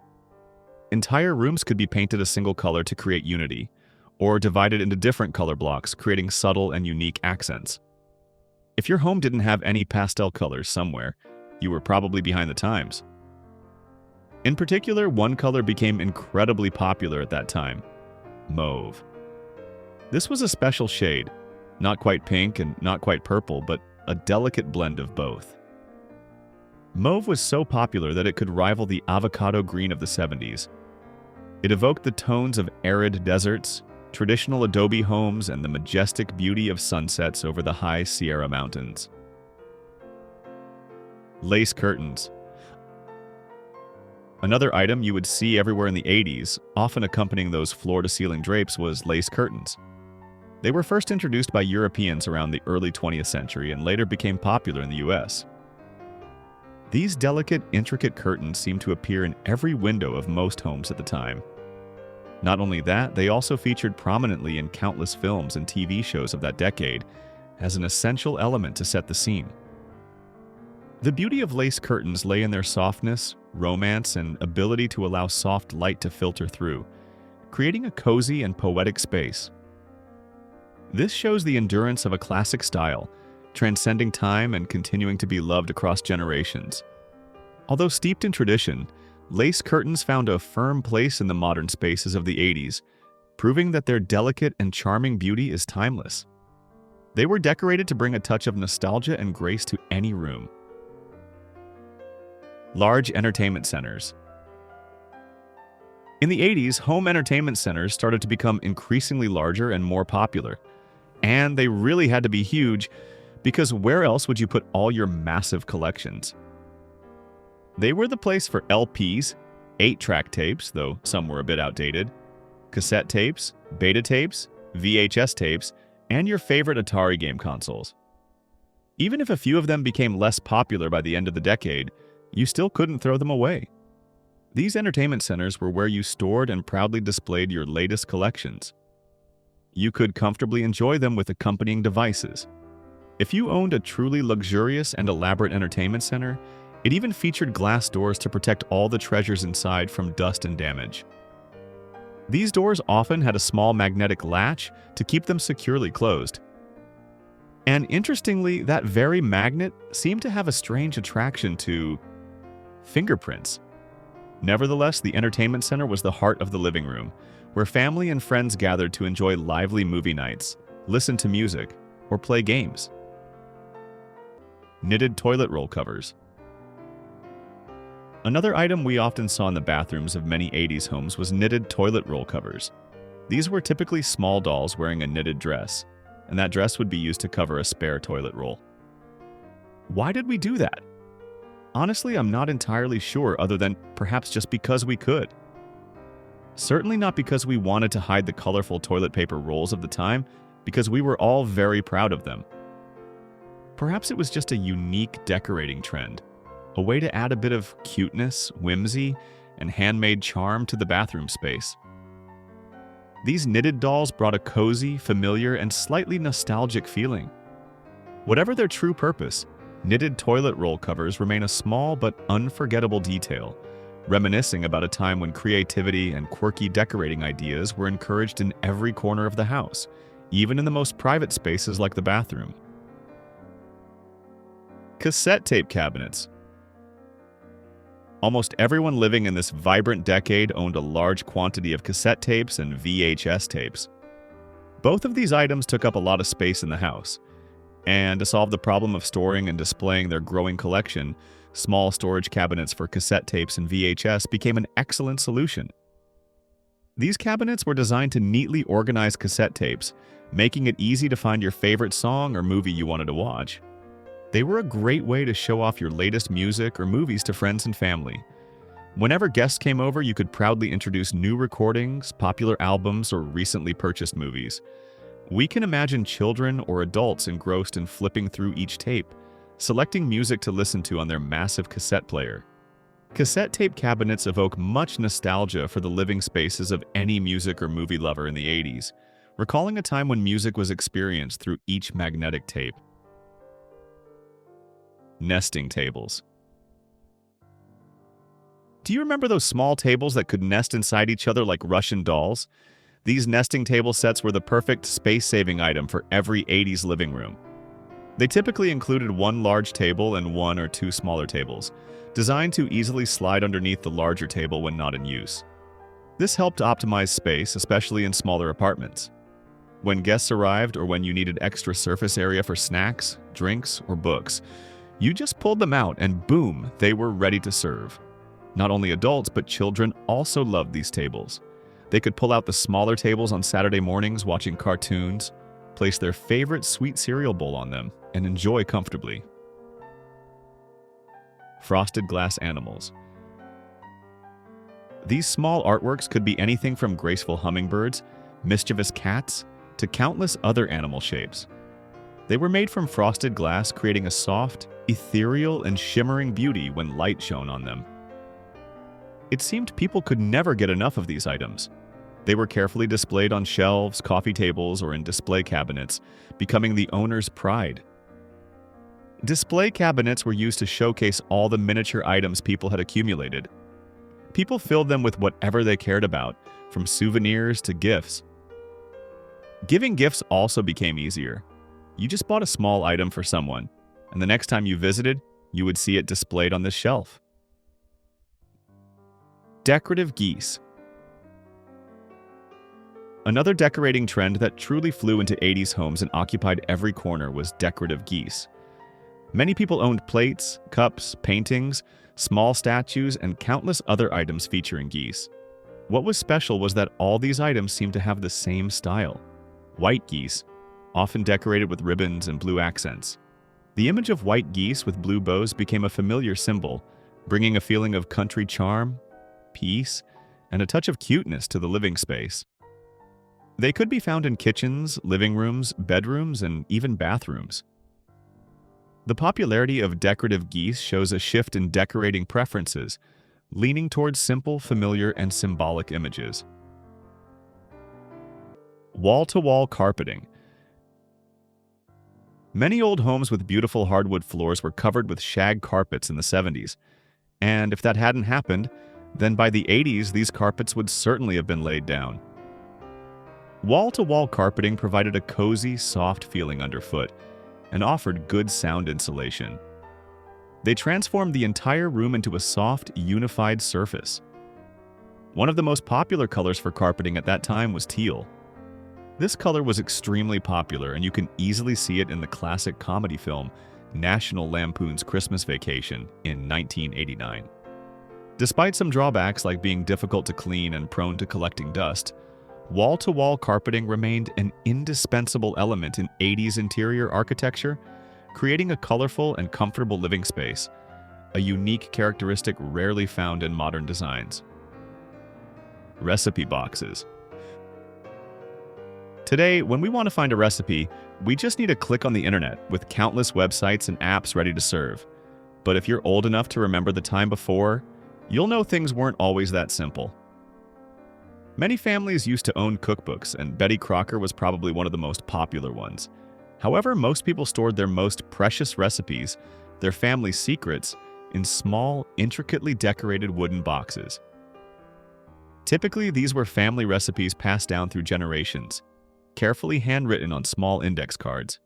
A: Entire rooms could be painted a single color to create unity, or divided into different color blocks, creating subtle and unique accents. If your home didn't have any pastel colors somewhere, you were probably behind the times. In particular, one color became incredibly popular at that time: mauve. This was a special shade, not quite pink and not quite purple, but a delicate blend of both. Mauve was so popular that it could rival the avocado green of the 70s. It evoked the tones of arid deserts, traditional adobe homes, and the majestic beauty of sunsets over the high Sierra Mountains. Lace curtains. Another item you would see everywhere in the 80s, often accompanying those floor-to-ceiling drapes, was lace curtains. They were first introduced by Europeans around the early 20th century and later became popular in the US. These delicate, intricate curtains seemed to appear in every window of most homes at the time. Not only that, they also featured prominently in countless films and TV shows of that decade as an essential element to set the scene. The beauty of lace curtains lay in their softness, romance, and ability to allow soft light to filter through, creating a cozy and poetic space. This shows the endurance of a classic style, transcending time and continuing to be loved across generations. Although steeped in tradition, lace curtains found a firm place in the modern spaces of the 80s, proving that their delicate and charming beauty is timeless. They were decorated to bring a touch of nostalgia and grace to any room. Large entertainment centers. In the 80s, home entertainment centers started to become increasingly larger and more popular. And they really had to be huge, because where else would you put all your massive collections? They were the place for LPs, 8-track tapes, though some were a bit outdated, cassette tapes, beta tapes, VHS tapes, and your favorite Atari game consoles. Even if a few of them became less popular by the end of the decade, you still couldn't throw them away. These entertainment centers were where you stored and proudly displayed your latest collections. You could comfortably enjoy them with accompanying devices. If you owned a truly luxurious and elaborate entertainment center, it even featured glass doors to protect all the treasures inside from dust and damage. These doors often had a small magnetic latch to keep them securely closed. And interestingly, that very magnet seemed to have a strange attraction to fingerprints. Nevertheless, the entertainment center was the heart of the living room, where family and friends gathered to enjoy lively movie nights, listen to music, or play games. Knitted toilet roll covers. Another item we often saw in the bathrooms of many 80s homes was knitted toilet roll covers. These were typically small dolls wearing a knitted dress, and that dress would be used to cover a spare toilet roll. Why did we do that? Honestly, I'm not entirely sure, other than perhaps just because we could. Certainly not because we wanted to hide the colorful toilet paper rolls of the time, because we were all very proud of them. Perhaps it was just a unique decorating trend, a way to add a bit of cuteness, whimsy, and handmade charm to the bathroom space. These knitted dolls brought a cozy, familiar, and slightly nostalgic feeling. Whatever their true purpose, knitted toilet roll covers remain a small but unforgettable detail, reminiscing about a time when creativity and quirky decorating ideas were encouraged in every corner of the house, even in the most private spaces like the bathroom. Cassette tape cabinets. Almost everyone living in this vibrant decade owned a large quantity of cassette tapes and VHS tapes. Both of these items took up a lot of space in the house, and to solve the problem of storing and displaying their growing collection, small storage cabinets for cassette tapes and VHS became an excellent solution. These cabinets were designed to neatly organize cassette tapes, making it easy to find your favorite song or movie you wanted to watch. They were a great way to show off your latest music or movies to friends and family. Whenever guests came over, you could proudly introduce new recordings, popular albums, or recently purchased movies. We can imagine children or adults engrossed in flipping through each tape, selecting music to listen to on their massive cassette player. Cassette tape cabinets evoke much nostalgia for the living spaces of any music or movie lover in the 80s, recalling a time when music was experienced through each magnetic tape. Nesting tables. Do you remember those small tables that could nest inside each other like Russian dolls? These nesting table sets were the perfect space-saving item for every 80s living room. They typically included one large table and one or two smaller tables, designed to easily slide underneath the larger table when not in use. This helped optimize space, especially in smaller apartments. When guests arrived or when you needed extra surface area for snacks, drinks, or books, you just pulled them out and boom, they were ready to serve. Not only adults, but children also loved these tables. They could pull out the smaller tables on Saturday mornings watching cartoons, place their favorite sweet cereal bowl on them, and enjoy comfortably. Frosted glass animals. These small artworks could be anything from graceful hummingbirds, mischievous cats, to countless other animal shapes. They were made from frosted glass, creating a soft, ethereal, and shimmering beauty when light shone on them. It seemed people could never get enough of these items. They were carefully displayed on shelves, coffee tables, or in display cabinets, becoming the owner's pride. Display cabinets were used to showcase all the miniature items people had accumulated. People filled them with whatever they cared about, from souvenirs to gifts. Giving gifts also became easier. You just bought a small item for someone, and the next time you visited, you would see it displayed on this shelf. Decorative geese. Another decorating trend that truly flew into 80s homes and occupied every corner was decorative geese. Many people owned plates, cups, paintings, small statues, and countless other items featuring geese. What was special was that all these items seemed to have the same style: white geese, often decorated with ribbons and blue accents. The image of white geese with blue bows became a familiar symbol, bringing a feeling of country charm, peace, and a touch of cuteness to the living space. They could be found in kitchens, living rooms, bedrooms, and even bathrooms. The popularity of decorative geese shows a shift in decorating preferences, leaning towards simple, familiar, and symbolic images. Wall-to-wall carpeting. Many old homes with beautiful hardwood floors were covered with shag carpets in the 70s, and if that hadn't happened, then by the 80s these carpets would certainly have been laid down. Wall-to-wall carpeting provided a cozy, soft feeling underfoot and offered good sound insulation. They transformed the entire room into a soft, unified surface. One of the most popular colors for carpeting at that time was teal. This color was extremely popular, and you can easily see it in the classic comedy film National Lampoon's Christmas Vacation in 1989. Despite some drawbacks like being difficult to clean and prone to collecting dust, wall-to-wall carpeting remained an indispensable element in 80s interior architecture, creating a colorful and comfortable living space, a unique characteristic rarely found in modern designs. recipe boxes. Today, when we want to find a recipe, we just need to click on the internet with countless websites and apps ready to serve. But if you're old enough to remember the time before, you'll know things weren't always that simple. Many families used to own cookbooks, and Betty Crocker was probably one of the most popular ones. However, most people stored their most precious recipes, their family secrets, in small, intricately decorated wooden boxes. Typically, these were family recipes passed down through generations, carefully handwritten on small index cards.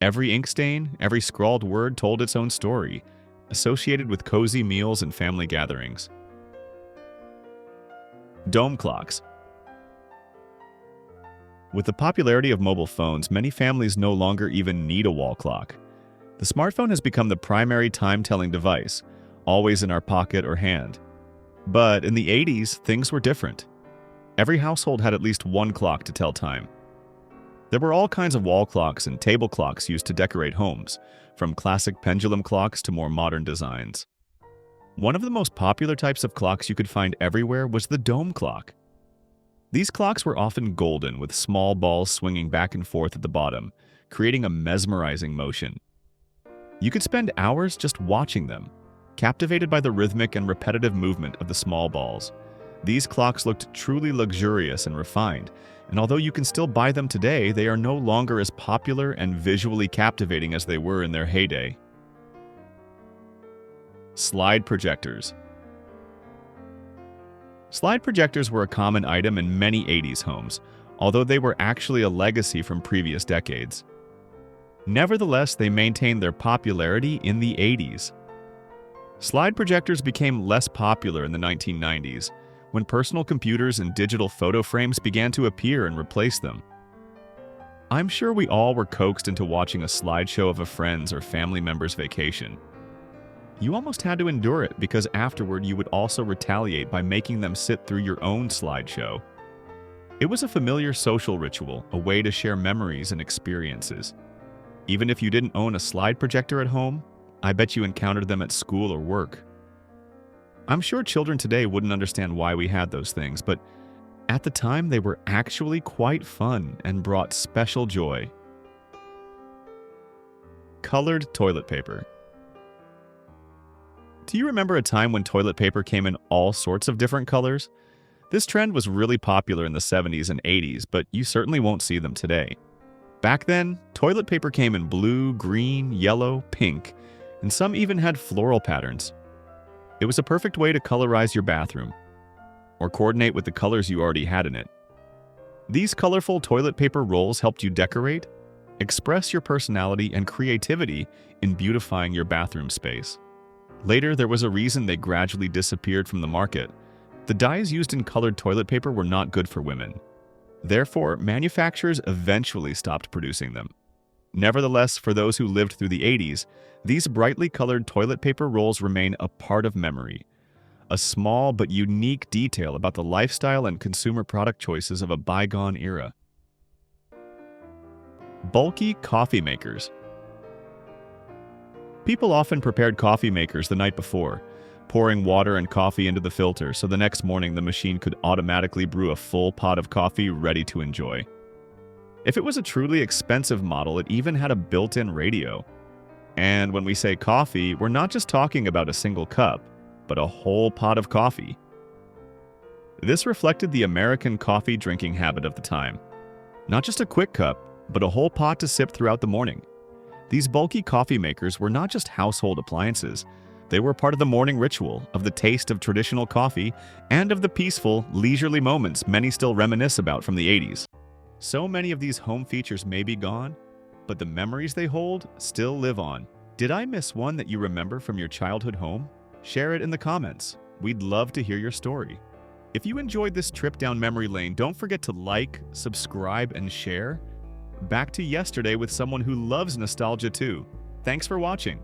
A: Every ink stain, every scrawled word told its own story, associated with cozy meals and family gatherings. Dome clocks. With the popularity of mobile phones, many families no longer even need a wall clock. The smartphone has become the primary time-telling device, always in our pocket or hand. But in the 80s, things were different. Every household had at least one clock to tell time. There were all kinds of wall clocks and table clocks used to decorate homes, from classic pendulum clocks to more modern designs. One of the most popular types of clocks you could find everywhere was the dome clock. These clocks were often golden, with small balls swinging back and forth at the bottom, creating a mesmerizing motion. You could spend hours just watching them, captivated by the rhythmic and repetitive movement of the small balls. These clocks looked truly luxurious and refined, and although you can still buy them today, they are no longer as popular and visually captivating as they were in their heyday. Slide projectors. Slide projectors were a common item in many 80s homes, although they were actually a legacy from previous decades. Nevertheless, they maintained their popularity in the 80s. Slide projectors became less popular in the 1990s, when personal computers and digital photo frames began to appear and replace them. I'm sure we all were coaxed into watching a slideshow of a friend's or family member's vacation. You almost had to endure it because afterward you would also retaliate by making them sit through your own slideshow. It was a familiar social ritual, a way to share memories and experiences. Even if you didn't own a slide projector at home, I bet you encountered them at school or work. I'm sure children today wouldn't understand why we had those things, but at the time they were actually quite fun and brought special joy. Colored toilet paper. Do you remember a time when toilet paper came in all sorts of different colors? This trend was really popular in the 70s and 80s, but you certainly won't see them today. Back then, toilet paper came in blue, green, yellow, pink, and some even had floral patterns. It was a perfect way to colorize your bathroom, or coordinate with the colors you already had in it. These colorful toilet paper rolls helped you decorate, express your personality and creativity in beautifying your bathroom space. Later, there was a reason they gradually disappeared from the market. The dyes used in colored toilet paper were not good for women. Therefore, manufacturers eventually stopped producing them. Nevertheless, for those who lived through the 80s, these brightly colored toilet paper rolls remain a part of memory, a small but unique detail about the lifestyle and consumer product choices of a bygone era. Bulky coffee makers. People often prepared coffee makers the night before, pouring water and coffee into the filter so the next morning the machine could automatically brew a full pot of coffee ready to enjoy. If it was a truly expensive model, it even had a built-in radio. And when we say coffee, we're not just talking about a single cup, but a whole pot of coffee. This reflected the American coffee drinking habit of the time. Not just a quick cup, but a whole pot to sip throughout the morning. These bulky coffee makers were not just household appliances. They were part of the morning ritual, of the taste of traditional coffee, and of the peaceful, leisurely moments many still reminisce about from the 80s. So many of these home features may be gone, but the memories they hold still live on. Did I miss one that you remember from your childhood home? Share it in the comments. We'd love to hear your story. If you enjoyed this trip down memory lane, don't forget to like, subscribe, and share. Back to yesterday with someone who loves nostalgia too. Thanks for watching.